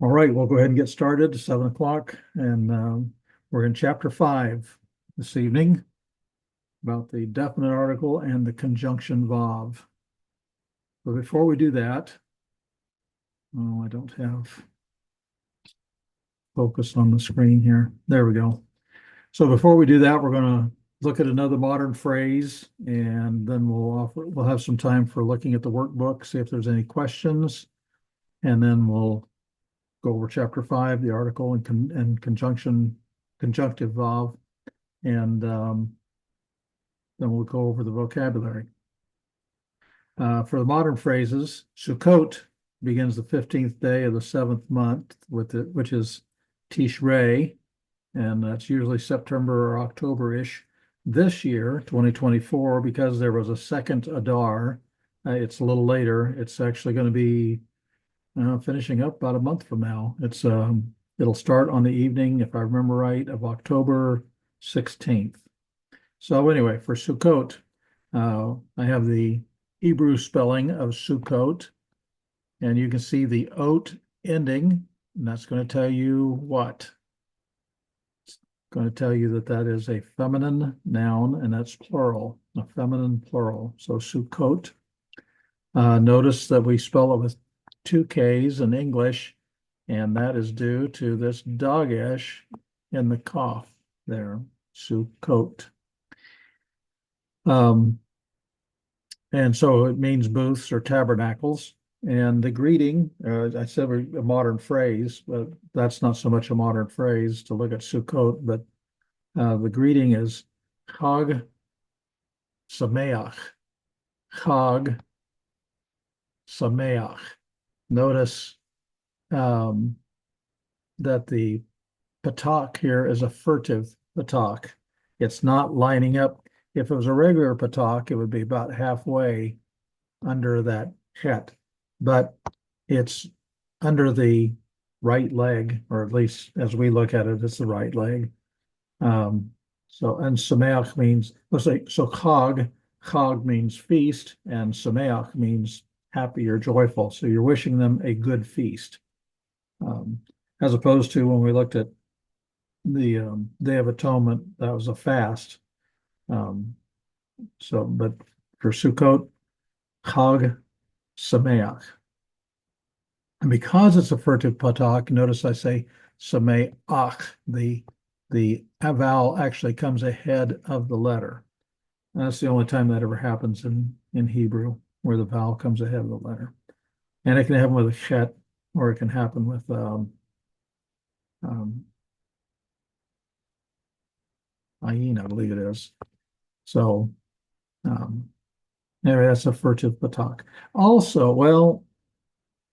All right, we'll go ahead and get started. It's 7 o'clock, and we're in chapter 5 this evening about the definite article and the conjunction vav. But before we do that, oh, I don't have focus on the screen here. There we go. So before we do that, we're going to look at another modern phrase, and then we'll have some time for looking at the workbook, see if there's any questions, and then we'll go over chapter 5, the article and conjunctive vav, and then we'll go over the vocabulary. For the modern phrases, Sukkot begins the 15th day of the 7th month, which is Tishrei, and that's usually September or October-ish. This year, 2024, because there was a second Adar, it's a little later. It's actually going to be finishing up about a month from now. It'll start on the evening, if I remember right, of October 16th. So anyway, for Sukkot, I have the Hebrew spelling of Sukkot, and you can see the ot ending, and that's going to tell you what? It's going to tell you that that is a feminine noun, and that's plural, a feminine plural. So Sukkot. Notice that we spell it with 2 Ks in English, and that is due to this dagesh in the kaf there, Sukkot. And so it means booths or tabernacles. And the greeting, I said a modern phrase, but that's not so much a modern phrase to look at Sukkot, but the greeting is Chag Sameach. Chag Sameach. Notice that the patak here is a furtive patak. It's not lining up. If it was a regular patak, it would be about halfway under that het, but it's under the right leg, or at least as we look at it, it's the right leg. And sameach means, let's say, so chag means feast, and sameach means happy or joyful. So you're wishing them a good feast. As opposed to when we looked at the Day of Atonement, that was a fast. But for Sukkot, Chag Sameach. And because it's a furtive patak, notice I say Sameach. The vowel actually comes ahead of the letter. And that's the only time that ever happens in Hebrew, where the vowel comes ahead of the letter. And it can happen with a chet, or it can happen with ayin, I believe it is. So anyway, that's a furtive patak. Also, well,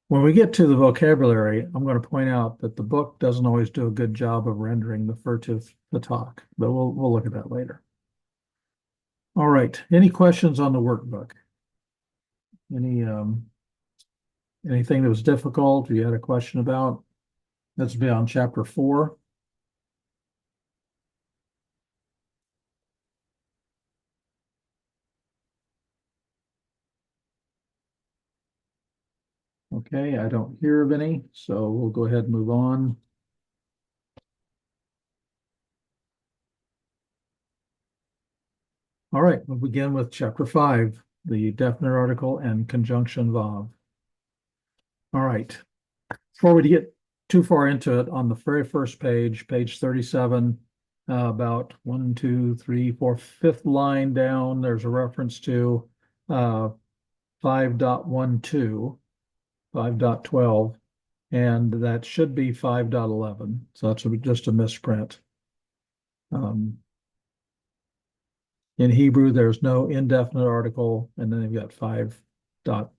when we get to the vocabulary, I'm going to point out that the book doesn't always do a good job of rendering the furtive patak, but we'll look at that later. All right. Any questions on the workbook? Anything that was difficult or you had a question about? Let's be on chapter 4. Okay, I don't hear of any, so we'll go ahead and move on. All right, we'll begin with chapter 5, the definite article and conjunction vav. All right, before we get too far into it, on the very first page, page 37, about 1, 2, 3, 4, fifth line down, there's a reference to 5.12, 5.12, and that should be 5.11. So that's just a misprint. In Hebrew, there's no indefinite article, and then you've got 5.12.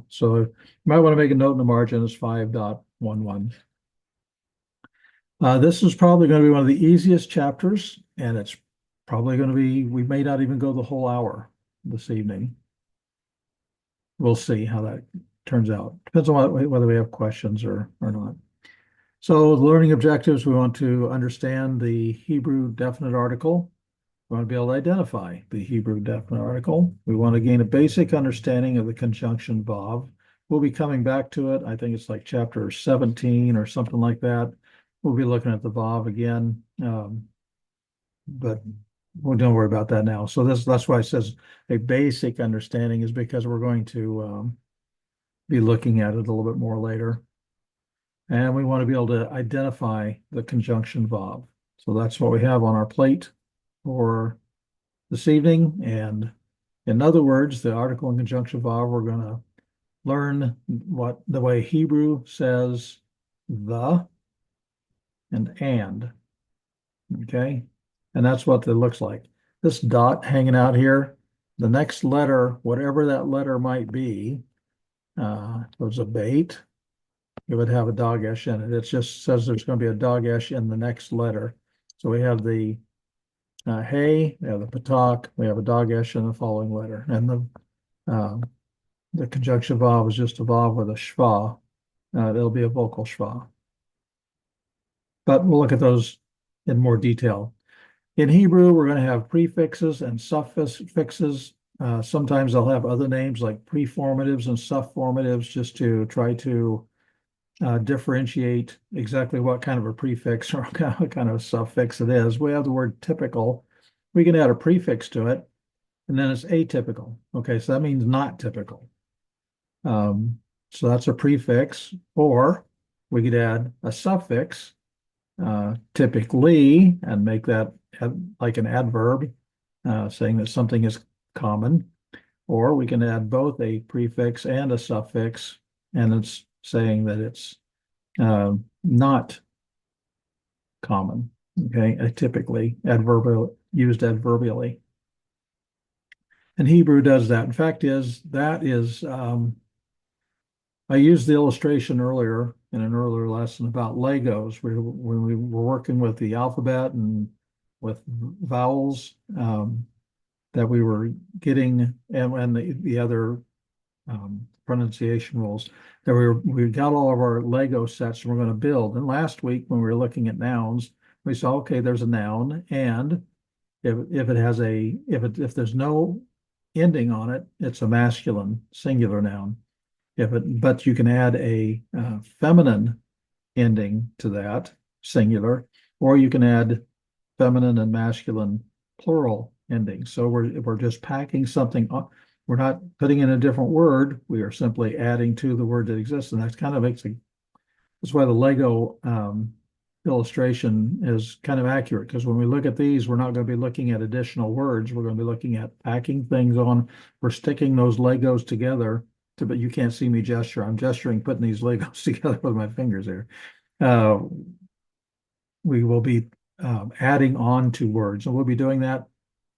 So you might want to make a note in the margin as 5.11. This is probably going to be one of the easiest chapters, and it's probably going to be, we may not even go the whole hour this evening. We'll see how that turns out. Depends on whether we have questions or not. So the learning objectives, we want to understand the Hebrew definite article. We want to be able to identify the Hebrew definite article. We want to gain a basic understanding of the conjunction vav. we'll be coming back to it. I think it's like chapter 17 or something like that. We'll be looking at the Vav again. But we don't worry about that now. So that's why it says a basic understanding is because we're going to be looking at it a little bit more later. And we want to be able to identify the conjunction Vav. So that's what we have on our plate for this evening. And in other words, the article and conjunction Vav, we're going to learn what the way Hebrew says the and. Okay. And that's what it looks like. This dot hanging out here, the next letter, whatever that letter might be, if it was a bait, it would have a dagesh in it. It just says there's going to be a dagesh in the next letter. So we have the hey, we have the patak, we have a dagesh in the following letter. And the conjunction vav is just a vav with a shva. It'll be a vocal shva. But we'll look at those in more detail. In Hebrew, we're going to have prefixes and suffixes. Sometimes they'll have other names like preformatives and subformatives just to try to differentiate exactly what kind of a prefix or what kind of suffix it is. We have the word typical. We can add a prefix to it, and then it's atypical. Okay, so that means not typical. So that's a prefix, or we could add a suffix, typically, and make that like an adverb, saying that something is common. Or we can add both a prefix and a suffix, and it's saying that it's not common. Okay, typically used adverbially. And Hebrew does that. In fact, I used the illustration earlier in an earlier lesson about Legos. When we were working with the alphabet and with vowels, that we were getting, and the other pronunciation rules, that we got all of our Lego sets and we're going to build. And last week when we were looking at nouns, we saw, okay, there's a noun, and if there's no ending on it, it's a masculine singular noun. But you can add a feminine ending to that, singular, or you can add feminine and masculine plural endings. So we're just packing something up. We're not putting in a different word. We are simply adding to the word that exists, and that's why the Lego illustration is kind of accurate, because when we look at these, we're not going to be looking at additional words. We're going to be looking at packing things on. We're sticking those Legos together. But you can't see me gesture. I'm gesturing, putting these Legos together with my fingers here. We will be adding on to words, and we'll be doing that,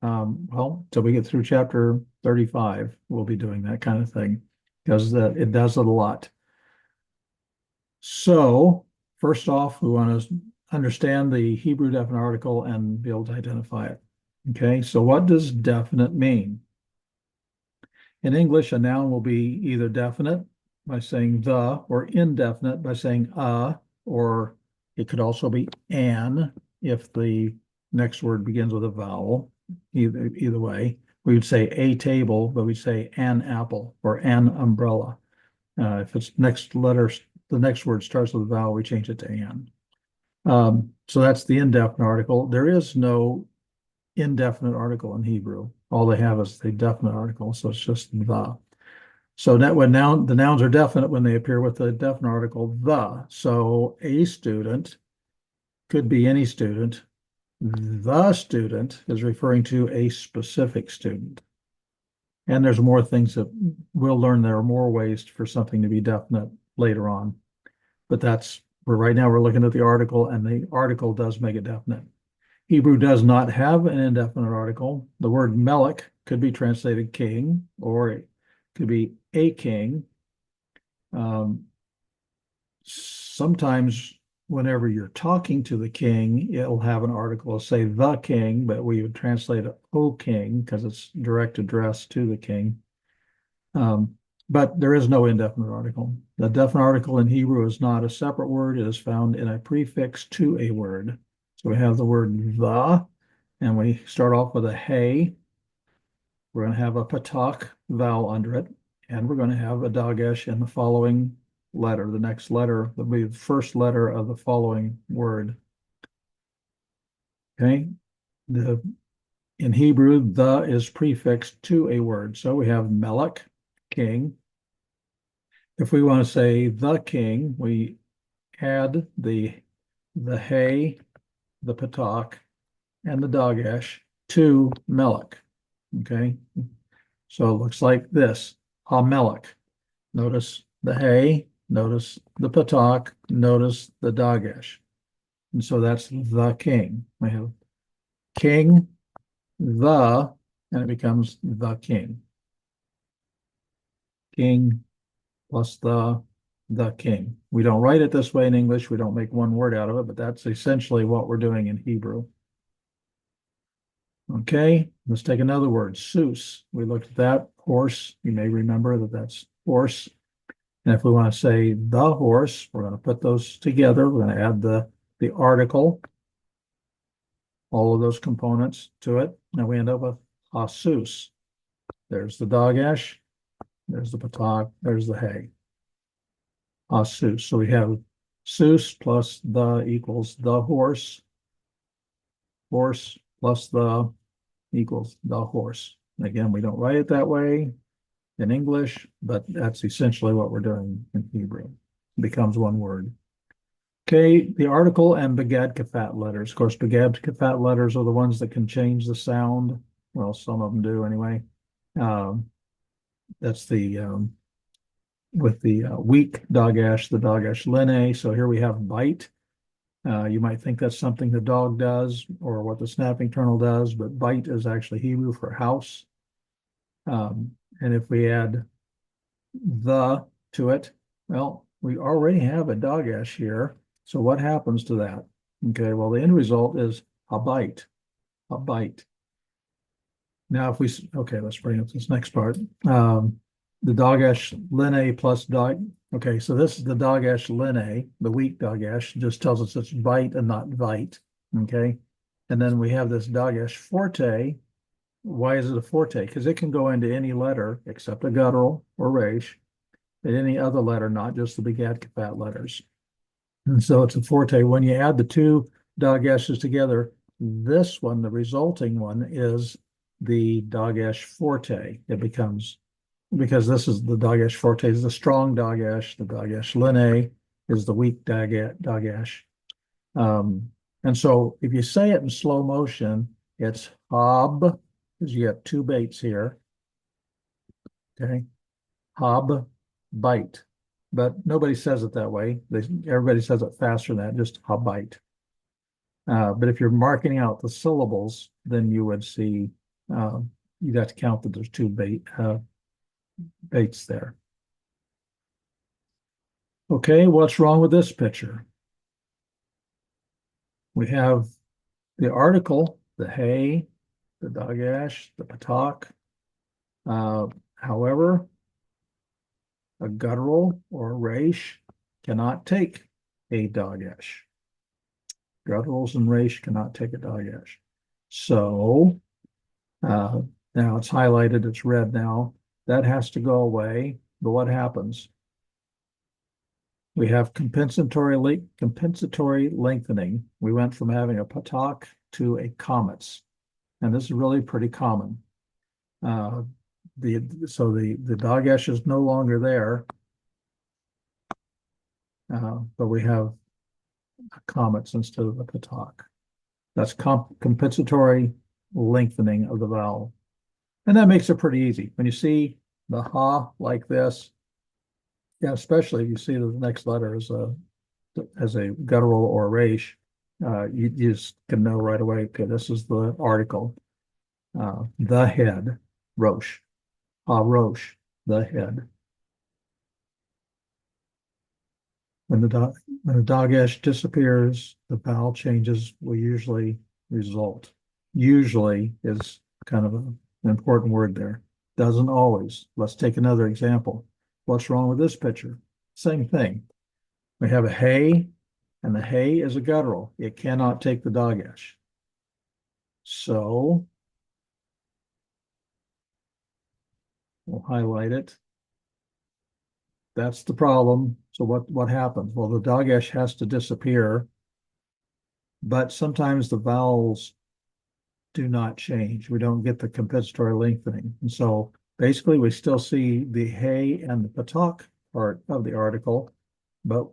till we get through chapter 35. We'll be doing that kind of thing because it does it a lot. So first off, we want to understand the Hebrew definite article and be able to identify it. Okay, so what does definite mean? In English, a noun will be either definite by saying the, or indefinite by saying or it could also be an if the next word begins with a vowel. Either way, we would say a table, but we'd say an apple or an umbrella. If it's the next word starts with a vowel, we change it to an. So that's the indefinite article. There is no indefinite article in Hebrew. All they have is the definite article, so it's just the. So that when the nouns are definite when they appear with the definite article the. So a student could be any student. The student is referring to a specific student. And there's more things that we'll learn. There are more ways for something to be definite later on. But right now we're looking at the article, and the article does make it definite. Hebrew does not have an indefinite article. The word melech could be translated king, or it could be a king. Sometimes whenever you're talking to the king, it'll have an article, say the king, but we would translate it O king because it's direct address to the king. But there is no indefinite article. The definite article in Hebrew is not a separate word. It is found in a prefix to a word. So we have the word the, and we start off with a hey. We're going to have a patak vowel under it. And we're going to have a dagesh in the following letter. The next letter will be the first letter of the following word. Okay. In Hebrew, the is prefixed to a word. So we have melech, king. If we want to say the king, we add the hey, the patak, and the dagesh to melech. Okay. So it looks like this, ha-melech. Notice the hey, notice the patak, notice the dagesh. And so that's the king. We have king, the, and it becomes the king. King plus the king. We don't write it this way in English. We don't make one word out of it, but that's essentially what we're doing in Hebrew. Okay, let's take another word, Seuss. We looked at that, horse. You may remember that that's horse. And if we want to say the horse, we're going to put those together. We're going to add the article, all of those components to it. And we end up with Seuss. There's the dagesh, there's the patak, there's the hay. Seuss. So we have Seuss plus the equals the horse. Horse plus the equals the horse. Again, we don't write it that way in English, but that's essentially what we're doing in Hebrew. It becomes one word. Okay, the article and begad kafat letters. Of course, begad kafat letters are the ones that can change the sound. Well, some of them do anyway. That's the with the weak dagesh, the dagesh linne. So here we have bite. You might think that's something the dog does or what the snapping turtle does, but bite is actually Hebrew for house. And if we add the to it, well, we already have a dagesh here. So what happens to that? Okay, well, the end result is a bite. Now, if we, okay, let's bring up this next part. The dagesh linne plus dog. Okay, so this is the dagesh linne, the weak dagesh, just tells us it's bite and not vite. Okay, and then we have this dagesh forte. Why is it a forte? Because it can go into any letter except a guttural or resh, and any other letter, not just the begad kafat letters. And so it's a forte. When you add the two dageshes together, this one, the resulting one, is the dagesh forte. It becomes, because this is the dagesh forte is the strong dagesh, the dagesh linne is the weak dagesh. And so if you say it in slow motion, it's hob, because you have two baits here. Okay, hob, bite. But nobody says it that way. Everybody says it faster than that, just hob, bite. But if you're marking out the syllables, then you would see, you'd have to count that there's two baits there. Okay, what's wrong with this picture? We have the article, the hey, the dagesh, the patak. However, a guttural or a resh cannot take a dagesh. Gutturals and resh cannot take a dagesh. So now it's highlighted, it's red now. That has to go away. But what happens? We have compensatory lengthening. We went from having a patak to a comets, and this is really pretty common. So the dagesh is no longer there, but we have comets instead of the patak. That's compensatory lengthening of the vowel, and that makes it pretty easy. When you see the ha like this, yeah, especially if you see the next letter as a guttural or a resh, you just can know right away, okay, this is the article. The head, rosh, rosh, the head. When the dagesh disappears, the vowel changes will usually result. Usually is kind of an important word there. Doesn't always. Let's take another example. What's wrong with this picture? Same thing. We have a hey, and the hey is a guttural. It cannot take the dagesh. So we'll highlight it. that's the problem. So what happens? Well, the Dagesh has to disappear, but sometimes the vowels do not change. We don't get the compensatory lengthening. And so basically we still see the hey and the patak part of the article, but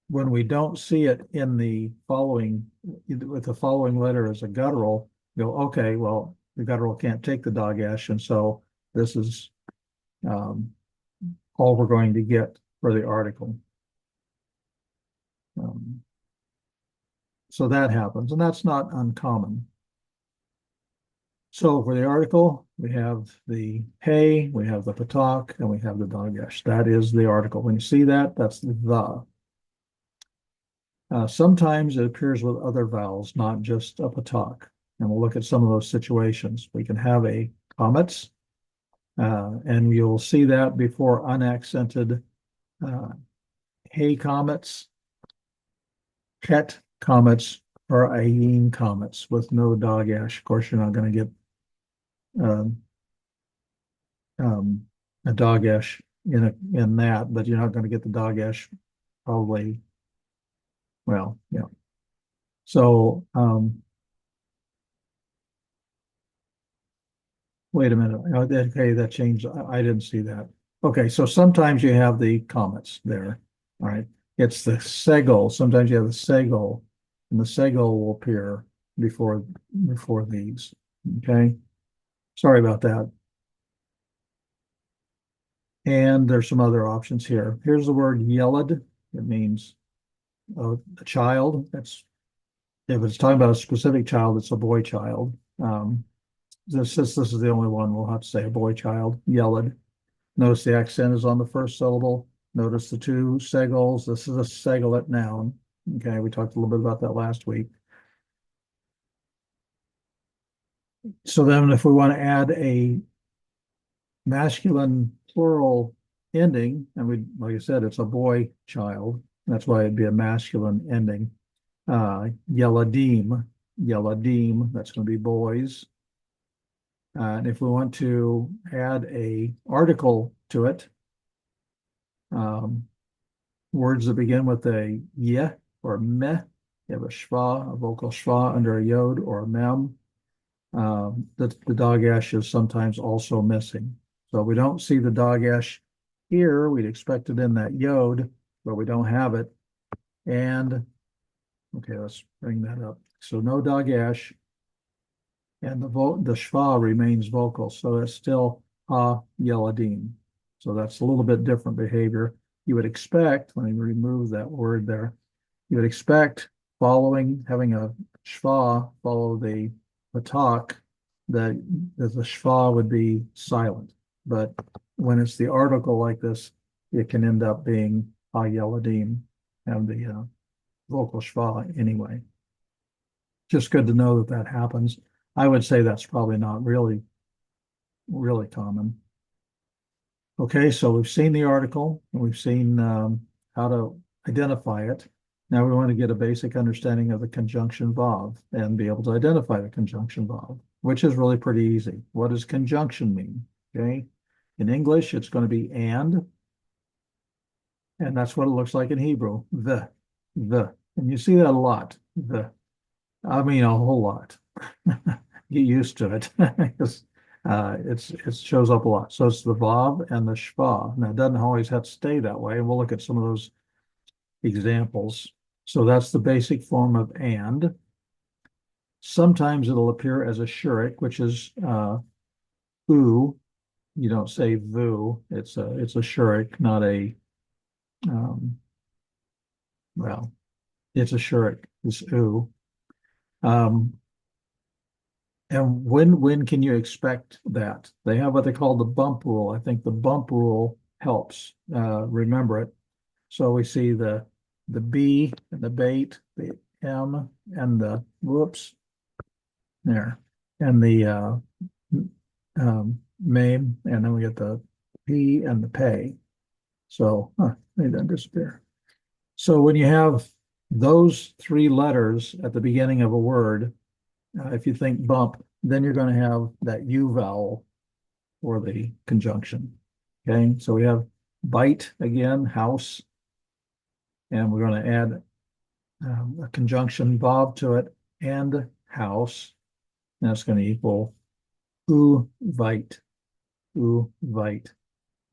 when we don't see it in the following, with the following letter as a guttural, go, okay, well, the guttural can't take the Dagesh, and so this is all we're going to get for the article. So that happens, and that's not uncommon. So for the article, we have the hey, we have the patak, and we have the Dagesh. That is the article. When you see that, that's the. Sometimes it appears with other vowels, not just a patak. And we'll look at some of those situations. We can have a comets, and you'll see that before unaccented hey comets, het comets, or ayin comets with no Dagesh. Of course, you're not going to get a Dagesh in that, but you're not going to get the Dagesh probably. Well, yeah. So wait a minute. Okay, that changed. I didn't see that. Okay, so sometimes you have the comets there. All right. It's the segol. Sometimes you have the segol, and the segol will appear before these. Okay. Sorry about that. And there's some other options here. Here's the word yelad. It means a child. That's if it's talking about a specific child, it's a boy child. This is the only one we'll have to say a boy child, yelad. Notice the accent is on the first syllable. Notice the two segols. This is a segolate noun. Okay, we talked a little bit about that last week. So then if we want to add a masculine plural ending, and we, like I said, it's a boy child. That's why it'd be a masculine ending. Yeladim, that's going to be boys. And if we want to add a article to it, words that begin with a ye or meh, you have a shva, a vocal shva under a yod or a mem. The Dagesh is sometimes also missing. So we don't see the Dagesh here. We'd expect it in that yod, but we don't have it. And okay, let's bring that up. So no Dagesh, and the shva remains vocal, so it's still ha yeladim. So that's a little bit different behavior. You would expect, let me remove that word there, you would expect having a shva follow the patak, that the shva would be silent. But when it's the article like this, it can end up being ha yeladim, and the vocal shva anyway. Just good to know that happens. I would say that's probably not really common. Okay, so we've seen the article, and we've seen how to identify it. Now we want to get a basic understanding of the conjunction vav and be able to identify the conjunction vav, which is really pretty easy. What does conjunction mean? Okay, in English, it's going to be and that's what it looks like in Hebrew, the. And you see that a lot, I mean, a whole lot. Get used to it because it shows up a lot. So it's the vav and the shva. Now it doesn't always have to stay that way. We'll look at some of those examples. So that's the basic form of and. Sometimes it'll appear as a shurik, which is u. You don't say vu. It's a shurik, not a well, it's a shurik. It's u. And when can you expect that? They have what they call the bump rule. I think the bump rule helps remember it. So we see the B and the bait, the M and the whoops there, and the MAME, and then we get the P and the pay. So made that disappear. So when you have those three letters at the beginning of a word, if you think bump, then you're going to have that U vowel for the conjunction. Okay, so we have Bite again, house. And we're going to add a conjunction Vav to it, and house. And that's going to equal uvite, uvite.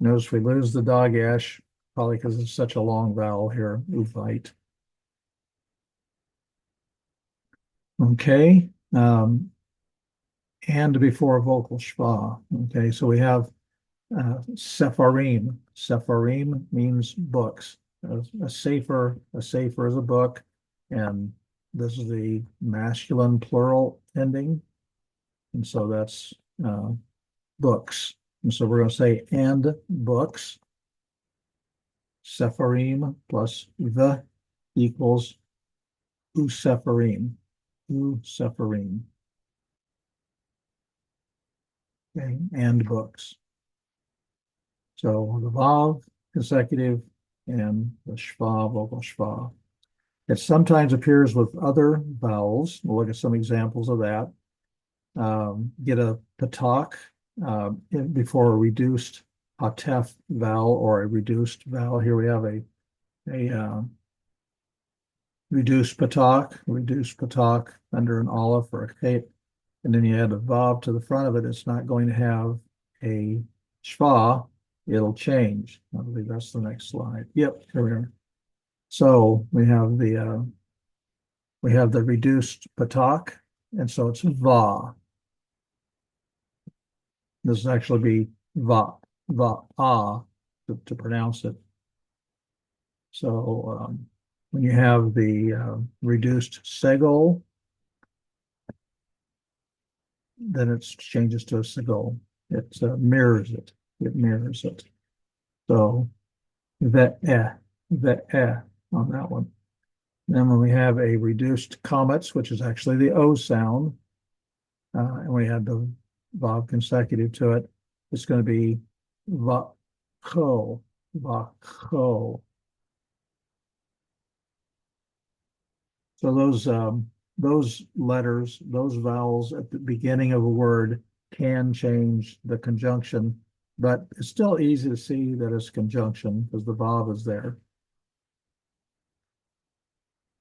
Notice we lose the dog ash, probably because it's such a long vowel here, uvite. Okay, and before vocal schwa. Okay, so we have sepharim. Sepharim means books. A sefer is a book, and this is the masculine plural ending, and so that's books. And so we're going to say and books. Sepharim plus the equals usepharim. Usepharim. Okay, and books. So the Vav consecutive and the Shva, vocal Shva. It sometimes appears with other vowels. We'll look at some examples of that. Get a patak before a reduced hatef vowel or a reduced vowel. Here we have a reduced patak under an aleph or a kate, and then you add a vav to the front of it. It's not going to have a shva. It'll change. I believe that's the next slide. Yep, here we are. So we have the reduced patak, and so it's va. This will actually be va, to pronounce it. So when you have the reduced segol, then it changes to a segol. It mirrors it. It mirrors it. So the on that one. Then when we have a reduced comets, which is actually the O sound, and we had the vav consecutive to it, it's going to be va-ko, va-ko. So those letters, those vowels at the beginning of a word can change the conjunction, but it's still easy to see that it's conjunction because the vav is there.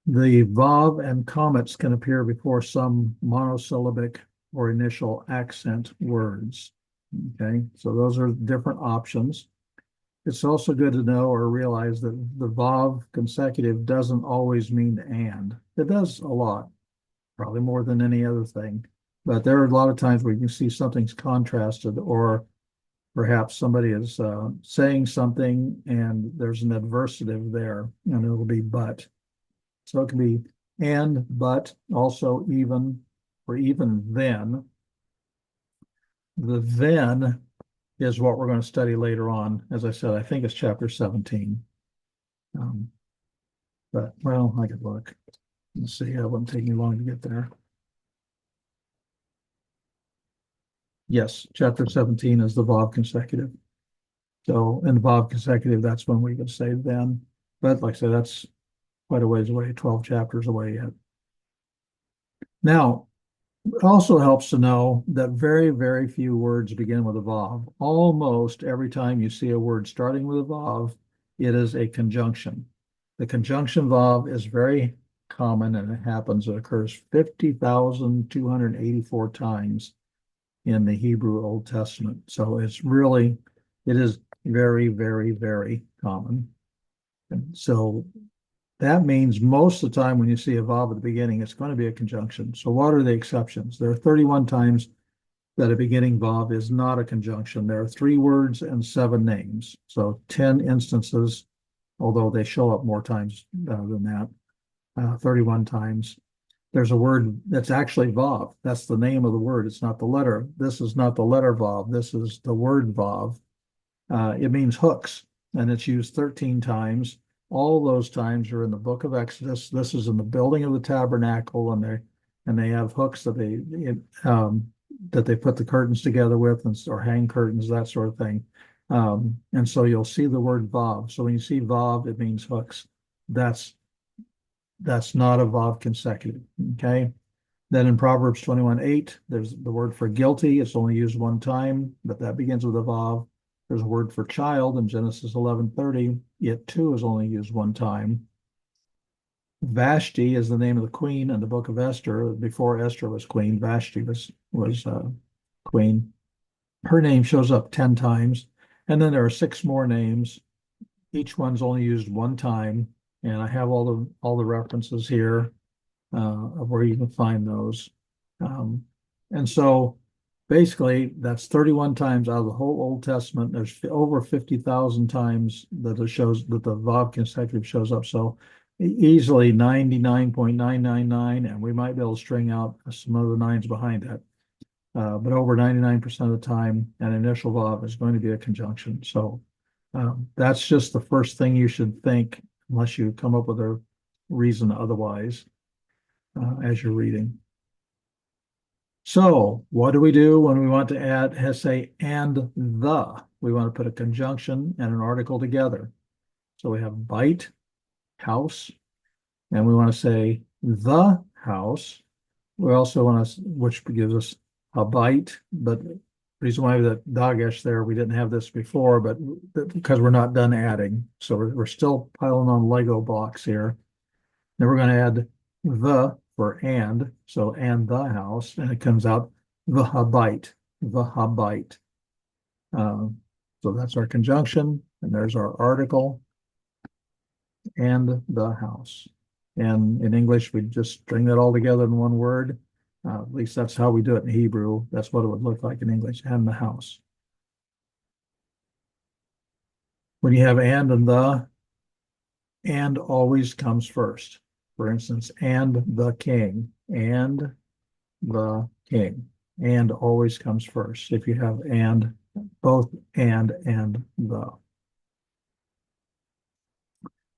The vav and comets can appear before some monosyllabic or initial accent words. Okay, so those are different options. It's also good to know or realize that the vav consecutive doesn't always mean and. It does a lot, probably more than any other thing. But there are a lot of times where you can see something's contrasted, or perhaps somebody is saying something and there's an adversative there, and it'll be but. So it can be and, but, also even, or even then. The then is what we're going to study later on. As I said, I think it's chapter 17. But, well, I could look. Let's see, it wouldn't take me long to get there. Yes, chapter 17 is the vav consecutive. So in the vav consecutive, that's when we could say then. But like I said, that's quite a ways away, 12 chapters away yet. Now, it also helps to know that very, very few words begin with a vav. Almost every time you see a word starting with a vav, it is a conjunction. The conjunction vav is very common, and it occurs 50,284 times in the Hebrew Old Testament. So it is very, very, very common. And so that means most of the time when you see a vav at the beginning, it's going to be a conjunction. So what are the exceptions? There are 31 times that a beginning vav is not a conjunction. There are 3 words and 7 names. So 10 instances, although they show up more times than that, 31 times. There's a word that's actually vav. That's the name of the word. It's not the letter. This is not the letter vav. This is the word vav. It means hooks, and it's used 13 times. All those times are in the book of Exodus. This is in the building of the tabernacle, and they have hooks that they put the curtains together with, or hang curtains, that sort of thing. And so you'll see the word vav. So when you see vav, it means hooks. That's not a vav consecutive. Okay. Then in Proverbs 21:8, there's the word for guilty. It's only used 1 time, but that begins with a vav. There's a word for child in Genesis 11:30. It too is only used one time. Vashti is the name of the queen in the book of Esther. Before Esther was queen, Vashti was queen. Her name shows up 10 times. And then there are 6 more names. Each one's only used one time. And I have all the references here of where you can find those. And so basically, that's 31 times out of the whole Old Testament. There's over 50,000 times that it shows that the Vav consecutive shows up. So easily 99.999, and we might be able to string out some other nines behind that. But over 99% of the time, an initial Vav is going to be a conjunction. So that's just the first thing you should think, unless you come up with a reason otherwise as you're reading. So what do we do when we want to add, say, and the? We want to put a conjunction and an article together. So we have bite, house, and we want to say the house. We also want to, which gives us a bite, but the reason why that dagesh there, we didn't have this before, but because we're not done adding. So we're still piling on Lego blocks here. Then we're going to add the for and, so and the house, and it comes out the habite, the habite. So that's our conjunction, and there's our article, and the house. And in English, we just string that all together in one word. At least that's how we do it in Hebrew. That's what it would look like in English, and the house. When you have and the, and always comes first. For instance, and the king, and the king, and always comes first. If you have and, both and the.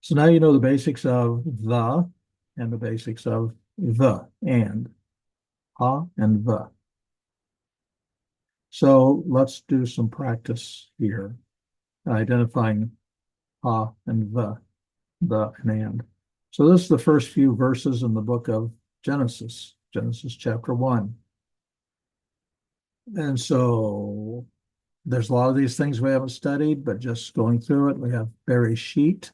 So now you know the basics of the and the basics of the and, ha and the. So let's do some practice here, identifying ha and the and. So this is the first few verses in the book of Genesis, Genesis chapter 1. And so there's a lot of these things we haven't studied, but just going through it, we have Bereshit,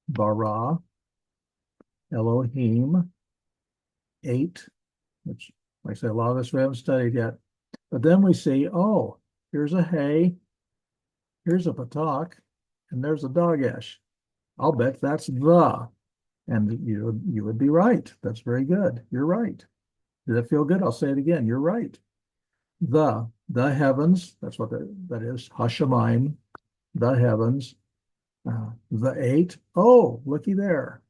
bara, Elohim, 8, which, like I said, a lot of this we haven't studied yet. But then we see, oh, here's a hey, here's a patak, and there's a dagesh. I'll bet that's the. And you would be right. That's very good. You're right. Did that feel good? I'll say it again. You're right. The heavens, that's what that is. Hashemayim, the heavens. The 8. Oh, looky there.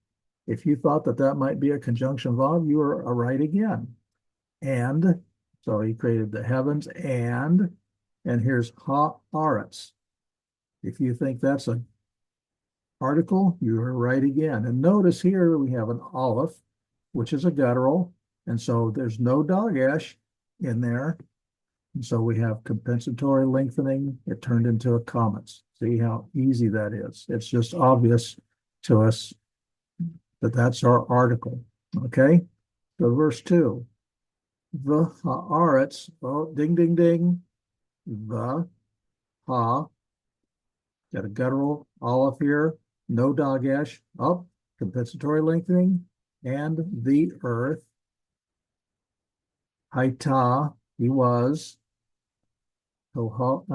If you thought that might be a conjunction vav, you are right again. And, so he created the heavens and here's haaretz. If you think that's an article, you are right again. And notice here we have an aleph, which is a guttural, and so there's no dagesh in there. And so we have compensatory lengthening. It turned into a commas. See how easy that is. It's just obvious to us that that's our article. Okay? So verse 2. The haaretz, oh, ding, ding, ding. The ha, got a guttural aleph here, no dagesh, up, compensatory lengthening, and the earth, haita, he was, tohu,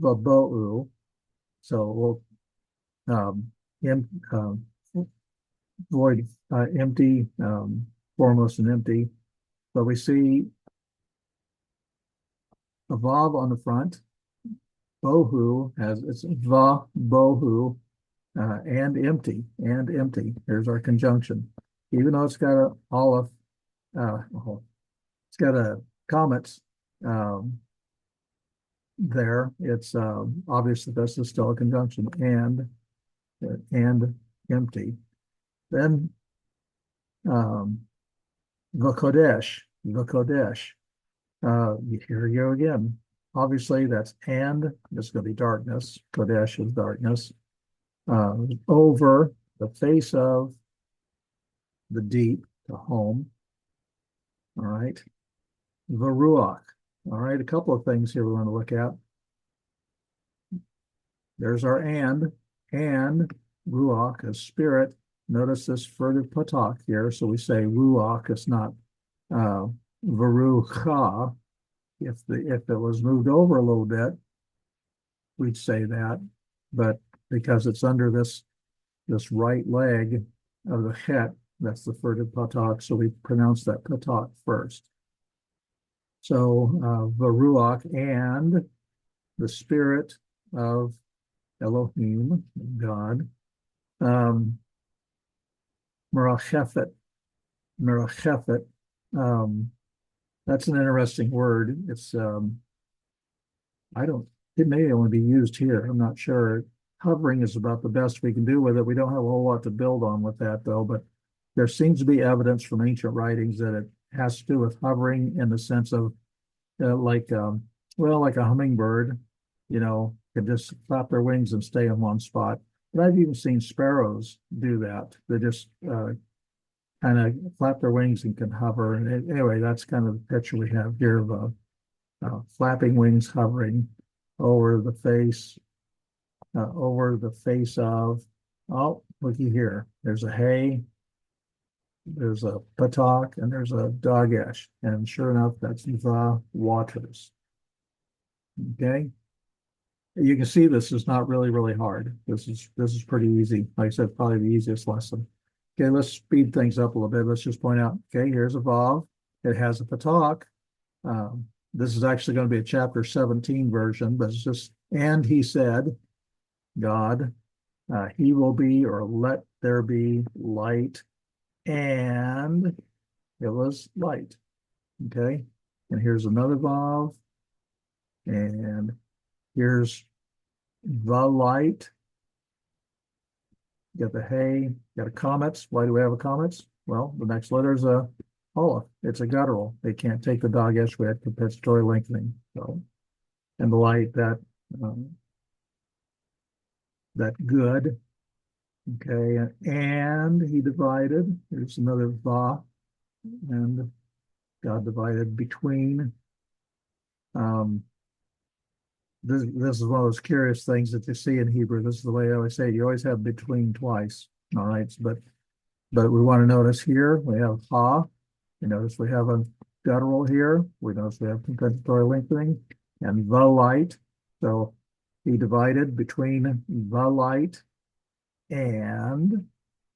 vabohu, so we'll void, empty, formless and empty, but we see a vav on the front. Bohu has it's va bohu and empty. Here's our conjunction. Even though it's got a aleph, it's got a comets there. It's obvious that this is still a conjunction and empty. Then v'kodesh. Here you go again. Obviously, that's and. It's going to be darkness. Kodesh is darkness. Over the face of the deep, the home. All right. The ruach. All right, a couple of things here we want to look at. There's our and ruach is spirit. Notice this furtive patak here. So we say ruach, it's not verucha. If it was moved over a little bit, we'd say that. But because it's under this right leg of the het, that's the furtive patak. So we pronounce that patak first. So veruach and the spirit of Elohim, God. Merachefet. That's an interesting word. It's it may only be used here. I'm not sure. Hovering is about the best we can do with it. We don't have a whole lot to build on with that though, but there seems to be evidence from ancient writings that it has to do with hovering in the sense of like a hummingbird, can just flap their wings and stay in one spot. But I've even seen sparrows do that. They just kind of flap their wings and can hover. And anyway, that's kind of the picture we have here of flapping wings hovering over the face of, oh, looky here. There's a hay, there's a patak, and there's a dagesh. And sure enough, that's the waters. Okay. You can see this is not really, really hard. This is pretty easy. Like I said, probably the easiest lesson. Okay, let's speed things up a little bit. Let's just point out, okay, here's a vav. It has a patak. This is actually going to be a chapter 17 version, but it's just, and he said, God, he will be, or let there be light, and it was light. Okay, and here's another vav, and here's the light. You got the hay, you got a comets. Why do we have a comets? Well, the next letter is a aleph. It's a guttural. They can't take the dagesh. We have compensatory lengthening. So, and the light, that good. Okay, and he divided. There's another va, and God divided between. This is one of those curious things that you see in Hebrew. This is the way I always say it. You always have between twice. All right, but we want to notice here we have ha. You notice we have a guttural here. We notice we have compensatory lengthening and the light. So he divided between the light and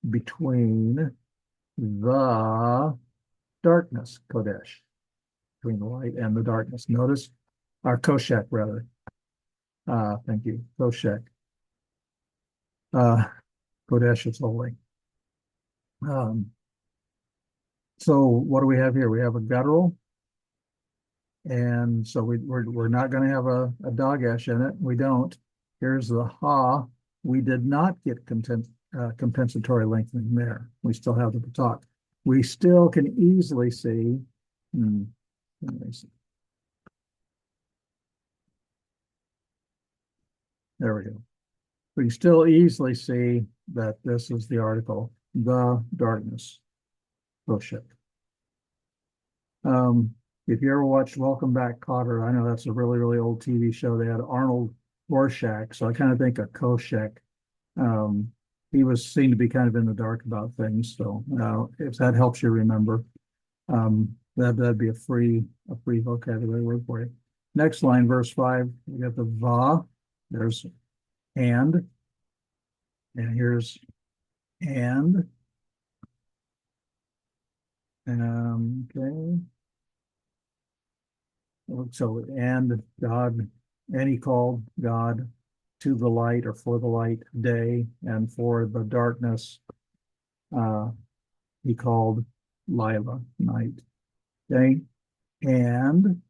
between the darkness, Kodesh, between the light and the darkness. Notice our Koshek, rather. Thank you, Koshek. Kodesh is holy. So what do we have here? We have a guttural, and so we're not going to have a dagesh in it. We don't. Here's the ha. We did not get compensatory lengthening there. We still have the patak. We still can easily see. Let me see. There we go. We can still easily see that this is the article, the darkness. Bullshit. If you ever watched Welcome Back, Kotter, I know that's a really, really old TV show. They had Arnold Rorschach, so I kind of think of Koshek. He was seen to be kind of in the dark about things. So if that helps you remember, that'd be a free vocabulary word for you. Next line, verse 5, we got the va. There's and here's and. Okay. So and God, and he called God to the light, or for the light, day, and for the darkness he called Lila, night. Okay. And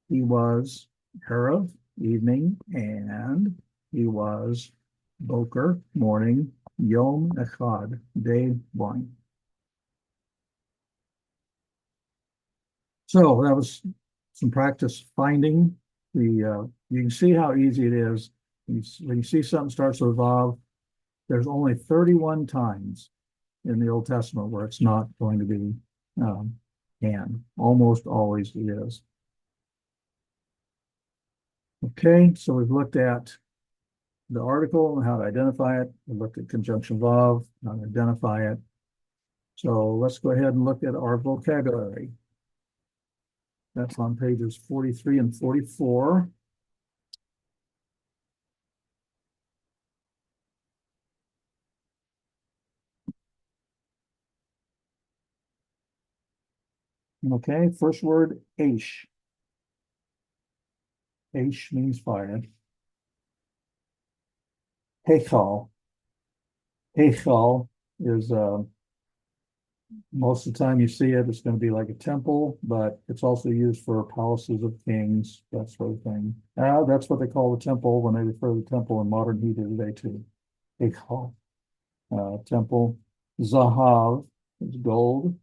he was Herav, evening, and he was Boker, morning, Yom Echad, day one. So that was some practice finding the, you can see how easy it is. When you see something starts with vav, there's only 31 times in the Old Testament where it's not going to be and. Almost always it is. Okay, so we've looked at the article and how to identify it. We looked at conjunction of, how to identify it. So let's go ahead and look at our vocabulary. That's on pages 43 and 44. Okay, first word, aish. Aish means fire. Heichal. Heichal is most of the time you see it, it's going to be like a temple, but it's also used for palaces of kings, that sort of thing. That's what they call the temple when they refer to the temple in modern Hebrew today too. Heichal, temple. Zahav is gold.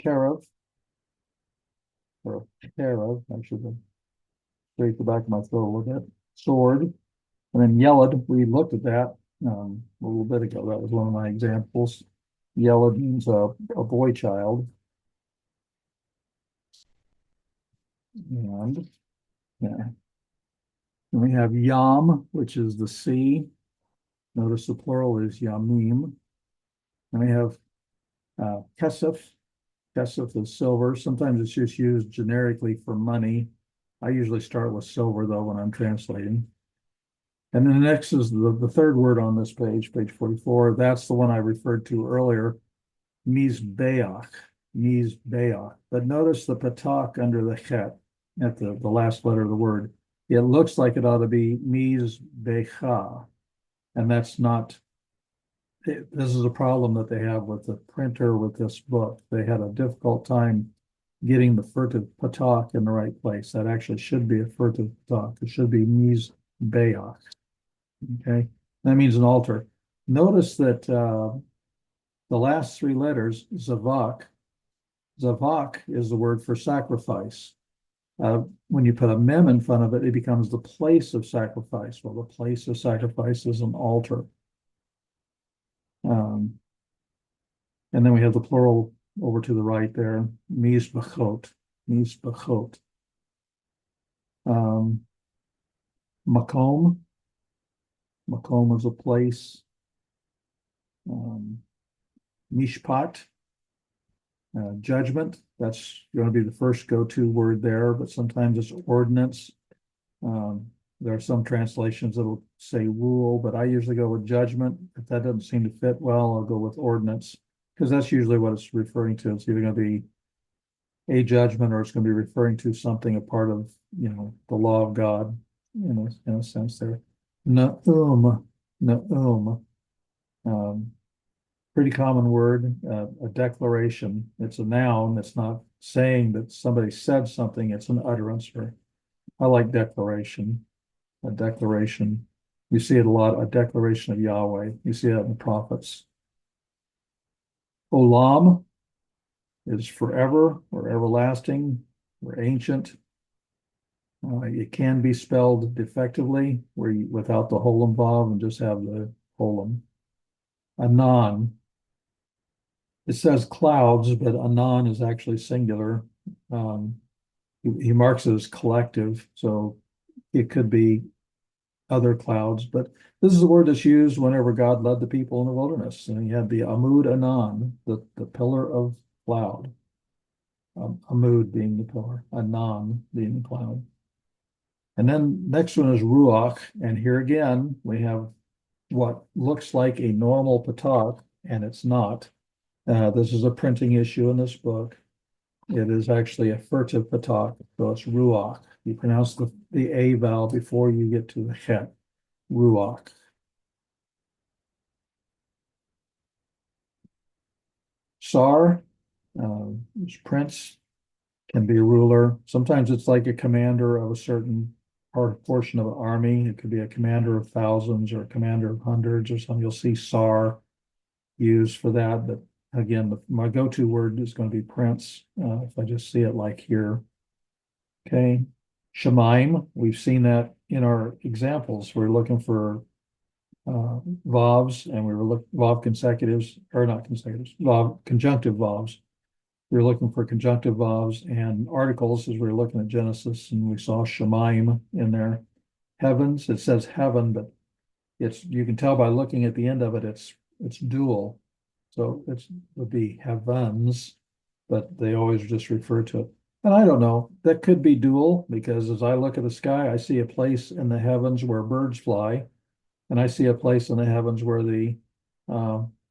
Karev, or Karev, I should have straight the back of my throat a little bit. Sword. And then Yeled, we looked at that a little bit ago. That was one of my examples. Yeled means a boy child. And yeah. And we have Yam, which is the sea. Notice the plural is Yamim. And we have Kesef. Kesef is silver. Sometimes it's just used generically for money. I usually start with silver, though, when I'm translating. And then the next is the third word on this page, page 44. That's the one I referred to earlier, Mizbeach. Mizbeach. But notice the patak under the chet at the last letter of the word. It looks like it ought to be Mizbecha. And that's not, this is a problem that they have with the printer with this book. They had a difficult time getting the furtive patak in the right place. That actually should be a furtive patak. It should be Mizbeach. Okay, that means an altar. Notice that the last three letters, zavak, zavak is the word for sacrifice. When you put a mem in front of it, it becomes the place of sacrifice. Well, the place of sacrifice is an altar. And then we have the plural over to the right there, mizbachot, mizbachot. Makom, makom is a place. Mishpat, judgment. That's going to be the first go-to word there, but sometimes it's ordinance. There are some translations that'll say rule, but I usually go with judgment. If that doesn't seem to fit well, I'll go with ordinance, because that's usually what it's referring to. It's either going to be a judgment or it's going to be referring to something, a part of, the law of God, in a sense there. Na'um, na'um. Pretty common word, a declaration. It's a noun. It's not saying that somebody said something. It's an utterance. Or I like declaration. A declaration. You see it a lot. A declaration of Yahweh. You see that in the prophets. Olam is forever or everlasting or ancient. It can be spelled defectively, without the holem vav and just have the holem. Anon. It says clouds, but anon is actually singular. He marks it as collective, so it could be other clouds, but this is a word that's used whenever God led the people in the wilderness. And he had the Amud Anan, the pillar of cloud. Amud being the pillar, Anan being the cloud. And then next one is Ruach, and here again we have what looks like a normal patak, and it's not. This is a printing issue in this book. It is actually a furtive patak, so it's ruach. You pronounce the A vowel before you get to the chet, ruach. Sar, prince, can be a ruler. Sometimes it's like a commander of a certain portion of an army. It could be a commander of thousands or a commander of hundreds or something. You'll see sar used for that, but again, my go-to word is going to be prince, if I just see it like here. Okay. Shemaim, we've seen that in our examples. We're looking for vowels, and we were looking vav consecutives, or not consecutives, vav conjunctive vowels. we're looking for conjunctive verbs and articles as we were looking at Genesis, and we saw Shemaim in there. Heavens, it says heaven, but you can tell by looking at the end of it, it's dual. So it would be heavens, but they always just refer to it. And I don't know, that could be dual, because as I look at the sky, I see a place in the heavens where birds fly, and I see a place in the heavens where the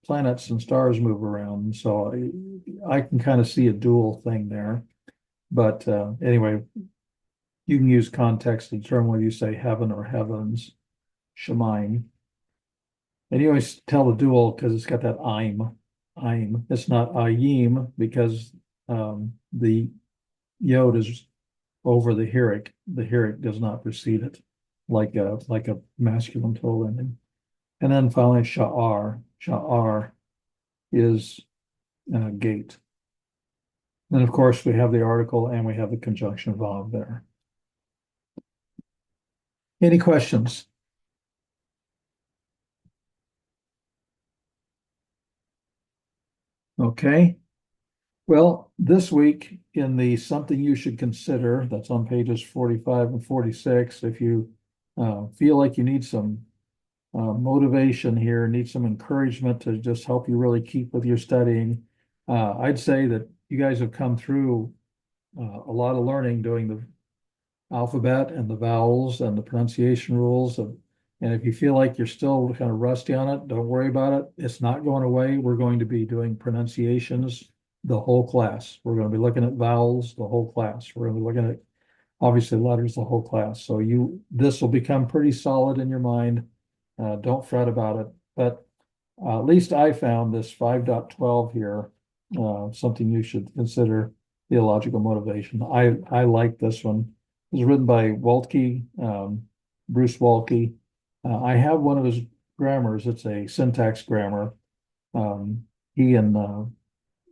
planets and stars move around. So I can kind of see a dual thing there. But anyway, you can use context to determine whether you say heaven or heavens, Shemaim. And you always tell the dual because it's got that I'm. It's not ayim because the yod is over the herrick. The herrick does not precede it like a masculine total ending. And then finally, sha'ar. Sha'ar is gate. Then, of course, we have the article and we have the conjunction verb there. Any questions? Okay. Well, this week in the something you should consider, that's on pages 45 and 46, if you feel like you need some motivation here, need some encouragement to just help you really keep with your studying, I'd say that you guys have come through a lot of learning doing the alphabet and the vowels and the pronunciation rules. And if you feel like you're still kind of rusty on it, don't worry about it. It's not going away. We're going to be doing pronunciations the whole class. We're going to be looking at vowels the whole class. We're going to be looking at obviously letters the whole class. So this will become pretty solid in your mind. Don't fret about it. But at least I found this 5.12 here something you should consider theological motivation. I like this one. It was written by Waltke, Bruce Waltke. I have one of his grammars. It's a syntax grammar. He and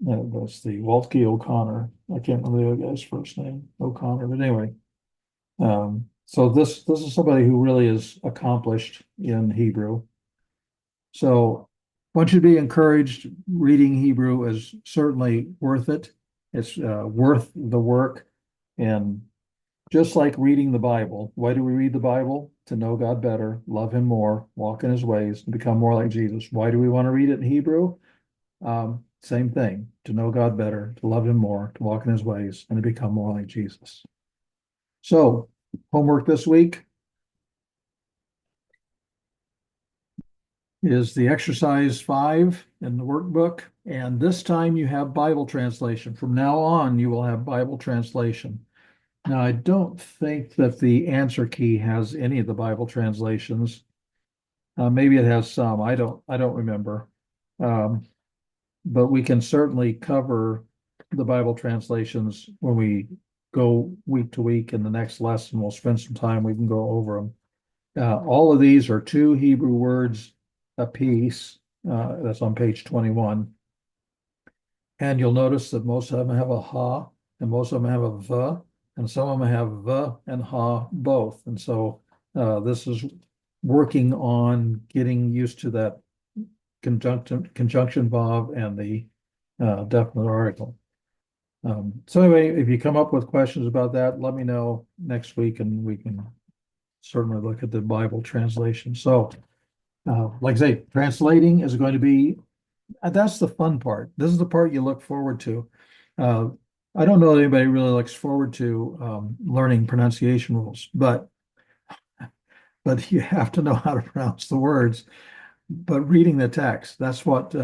that's the Waltke O'Connor. I can't remember the other guy's first name, O'Connor, but anyway. So this is somebody who really is accomplished in Hebrew. So I want you to be encouraged. Reading Hebrew is certainly worth it. It's worth the work. And just like reading the Bible, why do we read the Bible? To know God better, love him more, walk in his ways, and become more like Jesus. Why do we want to read it in Hebrew? Same thing, to know God better, to love him more, to walk in his ways, and to become more like Jesus. So, homework this week is the exercise 5 in the workbook. And this time you have Bible translation. From now on, you will have Bible translation. Now, I don't think that the answer key has any of the Bible translations. Maybe it has some. I don't remember. But we can certainly cover the Bible translations when we go week to week. In the next lesson, we'll spend some time. We can go over them. All of these are 2 Hebrew words a piece. That's on page 21. And you'll notice that most of them have a ha, and most of them have a v, and some of them have v and ha both. And so this is working on getting used to that conjunction verb and the definite article. So anyway, if you come up with questions about that, let me know next week, and we can certainly look at the Bible translation. So like I say, translating is going to be, that's the fun part. This is the part you look forward to. I don't know that anybody really looks forward to learning pronunciation rules, but you have to know how to pronounce the words. But reading the text, that's what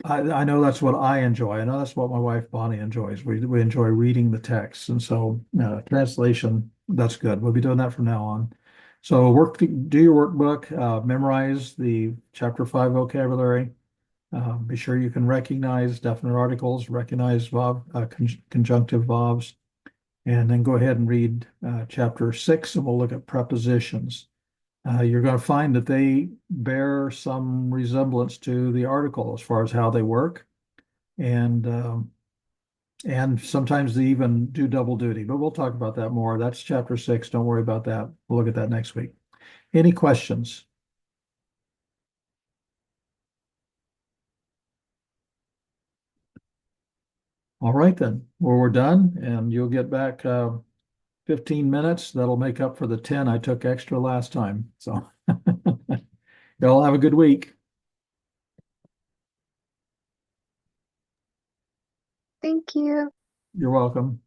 I know that's what I enjoy. I know that's what my wife Bonnie enjoys. We enjoy reading the text. And so translation, that's good. We'll be doing that from now on. So do your workbook, memorize the chapter 5 vocabulary. Be sure you can recognize definite articles, recognize conjunctive verbs, and then go ahead and read chapter 6, and we'll look at prepositions. You're going to find that they bear some resemblance to the article as far as how they work, and sometimes they even do double duty, but we'll talk about that more. That's chapter 6. Don't worry about that. We'll look at that next week. Any questions? All right then. Well, we're done, and you'll get back 15 minutes. That'll make up for the 10 I took extra last time. So y'all have a good week. Thank you. You're welcome.